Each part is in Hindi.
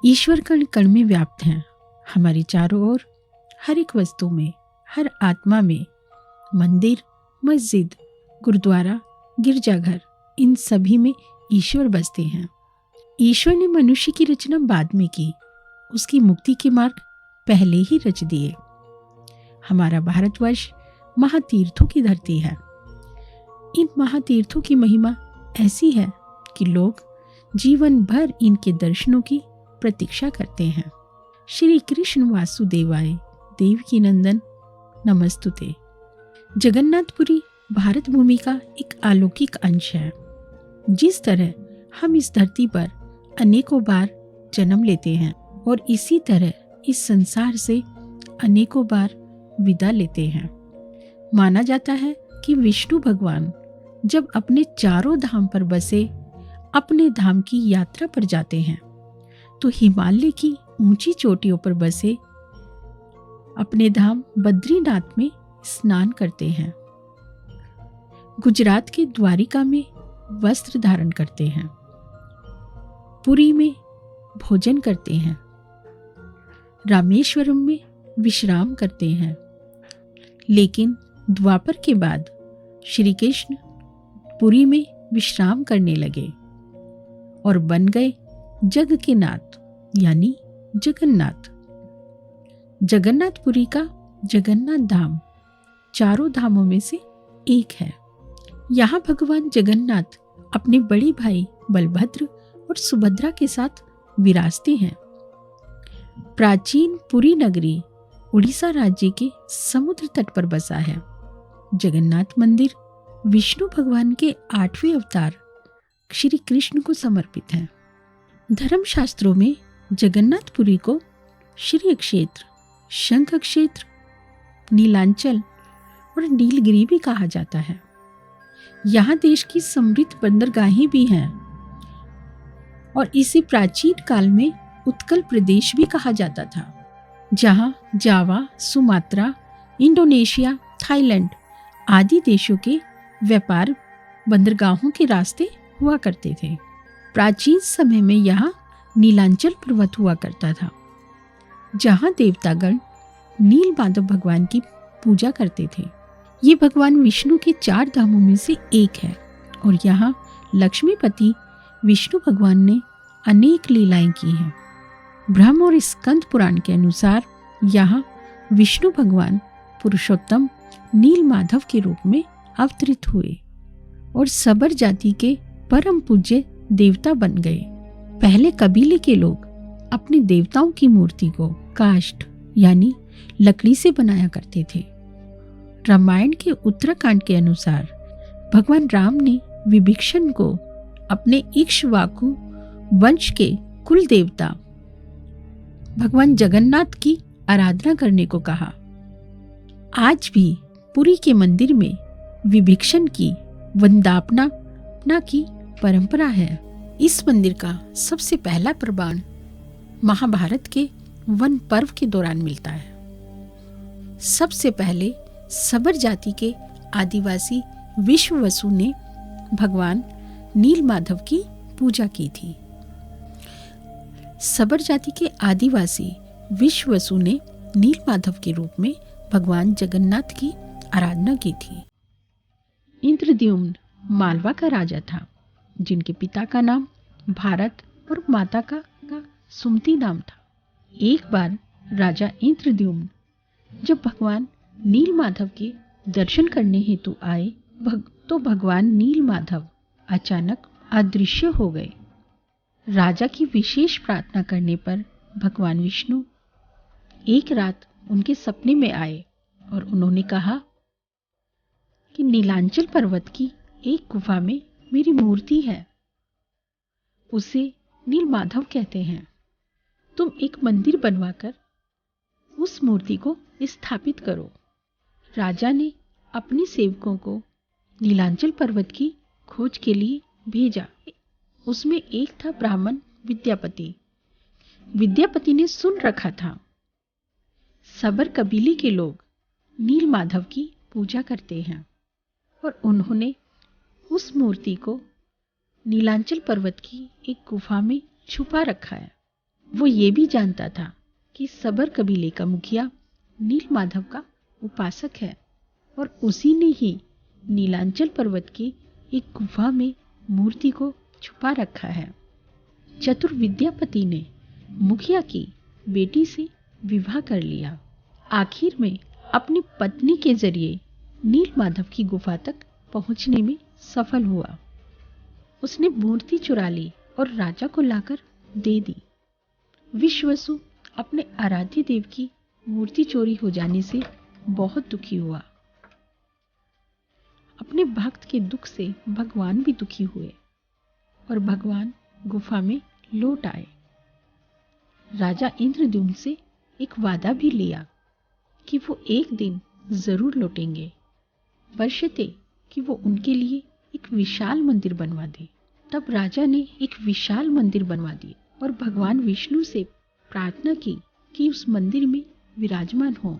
ईश्वर कण कण में व्याप्त हैं, हमारे चारों ओर, हर एक वस्तु में, हर आत्मा में। मंदिर, मस्जिद, गुरुद्वारा, गिरजाघर, इन सभी में ईश्वर बसते हैं। ईश्वर ने मनुष्य की रचना बाद में की, उसकी मुक्ति के मार्ग पहले ही रच दिए। हमारा भारतवर्ष महातीर्थों की धरती है। इन महातीर्थों की महिमा ऐसी है कि लोग जीवन भर इनके दर्शनों की प्रतीक्षा करते हैं। श्री कृष्ण वासुदेवाय देवकी नंदन नमस्तुते। जगन्नाथपुरी भारत भूमि का एक अलौकिक अंश है। जिस तरह हम इस धरती पर अनेकों बार जन्म लेते हैं और इसी तरह इस संसार से अनेकों बार विदा लेते हैं। माना जाता है कि विष्णु भगवान जब अपने चारों धाम पर बसे अपने धाम की यात्रा पर जाते हैं तो हिमालय की ऊंची चोटियों पर बसे अपने धाम बद्रीनाथ में स्नान करते हैं। गुजरात के द्वारिका में वस्त्र धारण करते हैं, पुरी में भोजन करते हैं, रामेश्वरम में विश्राम करते हैं। लेकिन द्वापर के बाद श्री कृष्ण पुरी में विश्राम करने लगे और बन गए जग के नाथ यानी जगन्नाथ। जगन्नाथपुरी का जगन्नाथ धाम चारों धामों में से एक है। यहाँ भगवान जगन्नाथ अपने बड़े भाई बलभद्र और सुभद्रा के साथ विराजते हैं। प्राचीन पुरी नगरी उड़ीसा राज्य के समुद्र तट पर बसा है। जगन्नाथ मंदिर विष्णु भगवान के 8वें अवतार श्री कृष्ण को समर्पित है। धर्मशास्त्रों में जगन्नाथपुरी को श्री क्षेत्र, शंख क्षेत्र, नीलांचल और नीलगिरी भी कहा जाता है। यहाँ देश की समृद्ध बंदरगाहें भी हैं और इसे प्राचीन काल में उत्कल प्रदेश भी कहा जाता था, जहाँ जावा, सुमात्रा, इंडोनेशिया, थाईलैंड आदि देशों के व्यापार बंदरगाहों के रास्ते हुआ करते थे। प्राचीन समय में यहाँ नीलांचल पर्वत हुआ करता था, जहाँ देवतागण नील माधव भगवान की पूजा करते थे। ये भगवान विष्णु के 4 धामों में से एक है और यहाँ लक्ष्मीपति विष्णु भगवान ने अनेक लीलाएं की हैं। ब्रह्म और स्कंद पुराण के अनुसार यहाँ विष्णु भगवान पुरुषोत्तम नील माधव के रूप में अवतरित हुए और सबर जाति के परम पूज्य देवता बन गए। पहले कबीले के लोग अपने देवताओं की मूर्ति को काष्ठ यानी लकड़ी से बनाया करते थे। रामायण के उत्तराखंड के अनुसार भगवान राम ने विभीषण को अपने इक्ष्वाकु वंश के कुल देवता भगवान जगन्नाथ की आराधना करने को कहा। आज भी पुरी के मंदिर में विभीषण की वंदापना की परंपरा है। इस मंदिर का सबसे पहला प्रमाण महाभारत के वन पर्व के दौरान मिलता है। सबसे पहले सबर जाति के आदिवासी विश्ववसु ने भगवान नील माधव की पूजा की थी। सबर जाति के आदिवासी विश्ववसु ने नील माधव के रूप में भगवान जगन्नाथ की आराधना की थी। इंद्रद्युम्न मालवा का राजा था, जिनके पिता का नाम भारत और माता का सुमति नाम था। एक बार राजा इंद्रद्युम्न जब भगवान नील माधव के दर्शन करने हेतु आए तो भगवान नील माधव अचानक अदृश्य हो गए। राजा की विशेष प्रार्थना करने पर भगवान विष्णु एक रात उनके सपने में आए और उन्होंने कहा कि नीलांचल पर्वत की एक गुफा में मेरी मूर्ति है, उसे नील माधव कहते हैं। तुम एक मंदिर बनवाकर उस मूर्ति को स्थापित करो। राजा ने अपने सेवकों को नीलांचल पर्वत की खोज के लिए भेजा। उसमें एक था ब्राह्मण विद्यापति। विद्यापति ने सुन रखा था सबर कबीले के लोग नील माधव की पूजा करते हैं और उन्होंने उस मूर्ति को नीलांचल पर्वत की एक गुफा में छुपा रखा है। वो ये भी जानता था कि सबर कबीले का मुखिया नीलमाधव का उपासक है और उसी ने ही नीलांचल पर्वत की एक गुफा में मूर्ति को छुपा रखा है। चतुर विद्यापति ने मुखिया की बेटी से विवाह कर लिया। आखिर में अपनी पत्नी के जरिए नीलमाधव की गुफा तक पहुंचने में सफल हुआ। उसने मूर्ति चुरा ली और राजा को लाकर दे दी। विश्ववसु अपने आराध्य देव की मूर्ति चोरी हो जाने से बहुत दुखी हुआ। अपने भक्त के दुख से भगवान भी दुखी हुए और भगवान गुफा में लौट आए। राजा इंद्रद्युम्न से एक वादा भी लिया कि वो एक दिन जरूर लौटेंगे, बशर्ते कि वो उनके लिए एक विशाल मंदिर बनवा दे। तब राजा ने एक विशाल मंदिर बनवा दिया और भगवान विष्णु से प्रार्थना की कि उस मंदिर में विराजमान हो।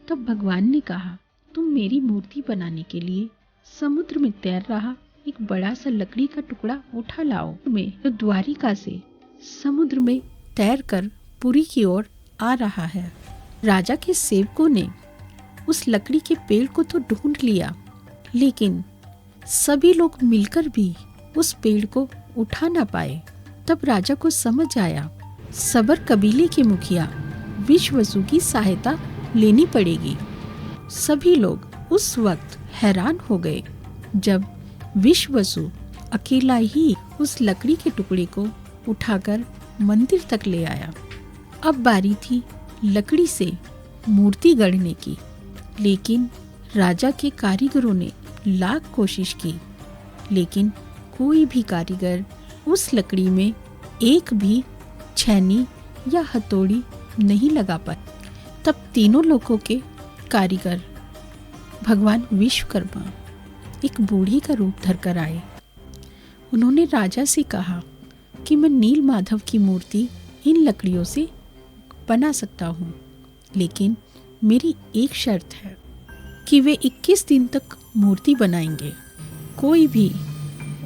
तब भगवान ने कहा, तुम मेरी मूर्ति बनाने के लिए समुद्र में तैर रहा एक बड़ा सा लकड़ी का टुकड़ा उठा लाओ। में तो द्वारिका से समुद्र में तैरकर पुरी की ओर आ रहा है। राजा के सेवकों ने उस लकड़ी के पेड़ को तो ढूंढ लिया, लेकिन सभी लोग मिलकर भी उस पेड़ को उठा ना पाए। तब राजा को समझ आया, सबर कबीले के मुखिया विश्ववसु की सहायता लेनी पड़ेगी। सभी लोग उस वक्त हैरान हो गए जब विश्ववसु अकेला ही उस लकड़ी के टुकड़े को उठाकर मंदिर तक ले आया। अब बारी थी लकड़ी से मूर्ति गढ़ने की, लेकिन राजा के कारीगरों ने लाख कोशिश की, लेकिन कोई भी कारीगर उस लकड़ी में एक भी छैनी या हथौड़ी नहीं लगा पाए। तब तीनों लोगों के कारीगर भगवान विश्वकर्मा एक बूढ़ी का रूप धरकर आए। उन्होंने राजा से कहा कि मैं नीलमाधव की मूर्ति इन लकड़ियों से बना सकता हूँ, लेकिन मेरी एक शर्त है कि वे 21 दिन तक मूर्ति बनाएंगे। कोई भी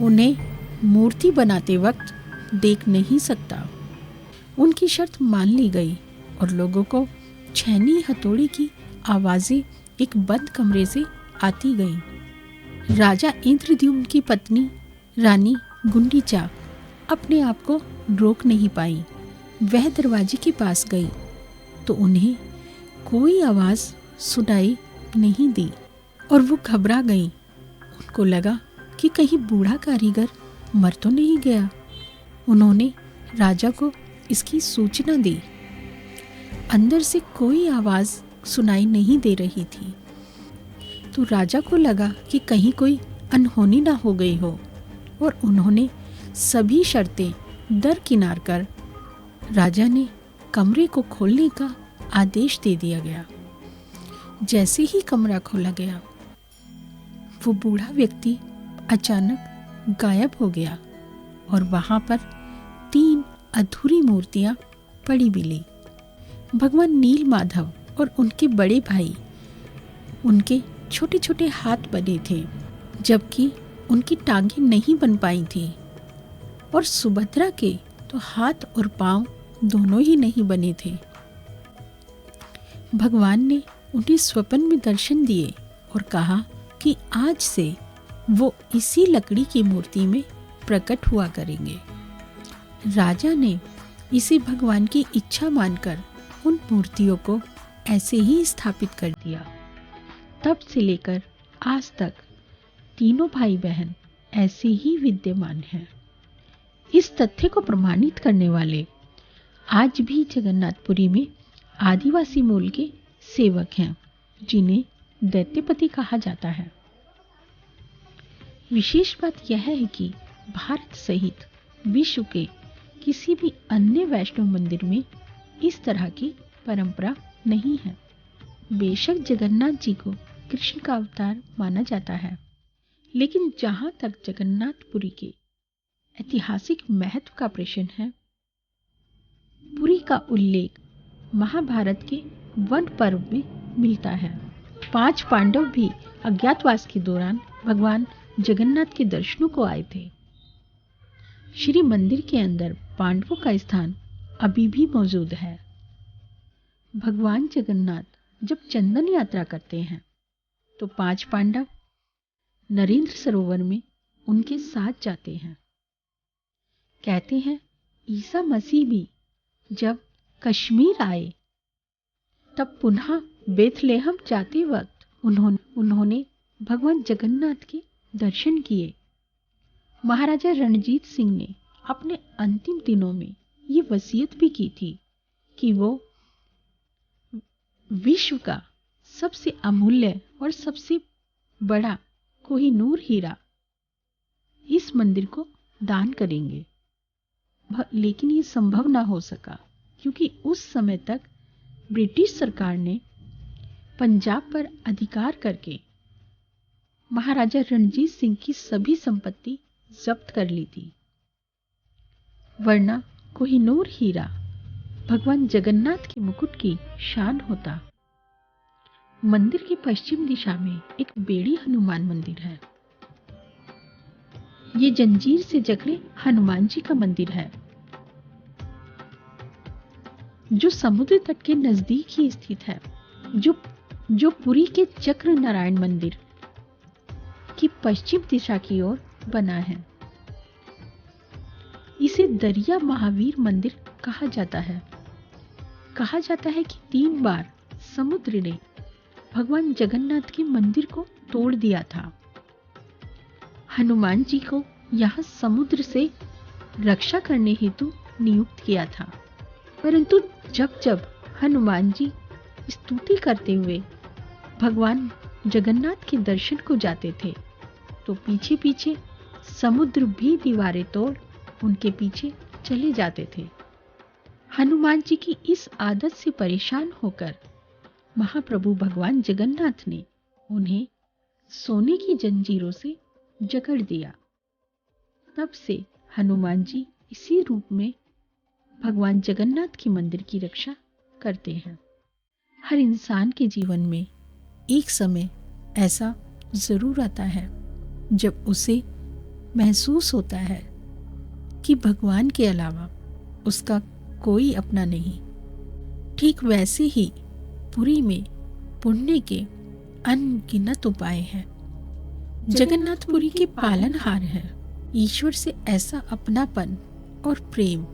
उन्हें मूर्ति बनाते वक्त देख नहीं सकता। उनकी शर्त मान ली गई और लोगों को छैनी हथौड़ी की आवाजें एक बंद कमरे से आती गईं। राजा इंद्रद्युम्न की पत्नी रानी गुंडीचा अपने आप को रोक नहीं पाई। वह दरवाजे के पास गई तो उन्हें कोई आवाज सुनाई नहीं दी और वो घबरा गई। उनको लगा कि कहीं बूढ़ा कारीगर मर तो नहीं गया। उन्होंने राजा को इसकी सूचना दी। अंदर से कोई आवाज सुनाई नहीं दे रही थी, तो राजा को लगा कि कहीं कोई अनहोनी ना हो गई हो और उन्होंने सभी शर्तें दरकिनार कर राजा ने कमरे को खोलने का आदेश दे दिया गया। जैसे ही कमरा खोला गया, वो बूढ़ा व्यक्ति अचानक गायब हो गया और वहां पर 3 अधूरी मूर्तियां पड़ी मिली। भगवान नीलमाधव और उनके बड़े भाई, उनके छोटे छोटे हाथ बने थे, जबकि उनकी टांगें नहीं बन पाई थी, और सुभद्रा के तो हाथ और पांव दोनों ही नहीं बने थे। भगवान ने उन्हें स्वप्न में दर्शन दिए और कहा कि आज से वो इसी लकड़ी की मूर्ति में प्रकट हुआ करेंगे। राजा ने इसे भगवान की इच्छा मानकर उन मूर्तियों को ऐसे ही स्थापित कर दिया। तब से लेकर आज तक तीनों भाई बहन ऐसे ही विद्यमान हैं। इस तथ्य को प्रमाणित करने वाले आज भी जगन्नाथपुरी में आदिवासी मूल के सेवक हैं, जिन्हें दैत्यपति कहा जाता है। विशेष बात यह है कि भारत सहित विश्व के किसी भी अन्य वैष्णव मंदिर में इस तरह की परंपरा नहीं है। बेशक जगन्नाथ जी को कृष्ण का अवतार माना जाता है, लेकिन जहां तक जगन्नाथपुरी के ऐतिहासिक महत्व का प्रश्न है, पुरी का उल्लेख महाभारत के वन पर्व में मिलता है। 5 पांडव भी अज्ञातवास के दौरान भगवान जगन्नाथ के दर्शनों को आए थे। श्री मंदिर के अंदर पांडवों का स्थान अभी भी मौजूद है। भगवान जगन्नाथ जब चंदन यात्रा करते हैं तो 5 पांडव नरेंद्र सरोवर में उनके साथ जाते हैं। कहते हैं ईसा मसीह भी जब कश्मीर आए तब पुनः बेथलेहम जाते वक्त उन्होंने भगवान जगन्नाथ के दर्शन किए। महाराजा रणजीत सिंह ने अपने अंतिम दिनों में ये वसीयत भी की थी कि वो विश्व का सबसे अमूल्य और सबसे बड़ा कोहिनूर हीरा इस मंदिर को दान करेंगे। लेकिन ये संभव ना हो सका क्योंकि उस समय तक ब्रिटिश सरकार ने पंजाब पर अधिकार करके महाराजा रणजीत सिंह की सभी संपत्ति जब्त कर ली थी, वरना कोहिनूर हीरा भगवान जगन्नाथ के मुकुट की शान होता। मंदिर की पश्चिम दिशा में एक बेड़ी हनुमान मंदिर है। ये जंजीर से जकड़े हनुमान जी का मंदिर है जो समुद्र तट के नजदीक ही स्थित है, जो पुरी के चक्र नारायण मंदिर की पश्चिम दिशा की ओर बना है। इसे दरिया महावीर मंदिर कहा जाता है। कहा जाता है कि 3 बार समुद्र ने भगवान जगन्नाथ के मंदिर को तोड़ दिया था। हनुमान जी को यहाँ समुद्र से रक्षा करने हेतु नियुक्त किया था, परंतु जब जब हनुमान जी स्तुति करते हुए भगवान जगन्नाथ के दर्शन को जाते थे तो पीछे पीछे समुद्र भी दीवारें तोड़ उनके पीछे चले जाते थे। हनुमान जी की इस आदत से परेशान होकर महाप्रभु भगवान जगन्नाथ ने उन्हें सोने की जंजीरों से जकड़ दिया। तब से हनुमान जी इसी रूप में भगवान जगन्नाथ के मंदिर की रक्षा करते हैं। हर इंसान के जीवन में एक समय ऐसा जरूर आता है जब उसे महसूस होता है कि भगवान के अलावा उसका कोई अपना नहीं। ठीक वैसे ही पुरी में पुण्य के अनगिनत उपाय हैं। जगन्नाथपुरी के पालनहार हैं। ईश्वर से ऐसा अपनापन और प्रेम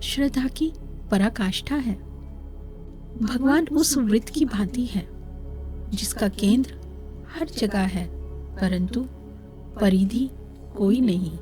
श्रद्धा की पराकाष्ठा है। भगवान उस वृत्त की भांति है जिसका केंद्र हर जगह है परंतु परिधि कोई नहीं।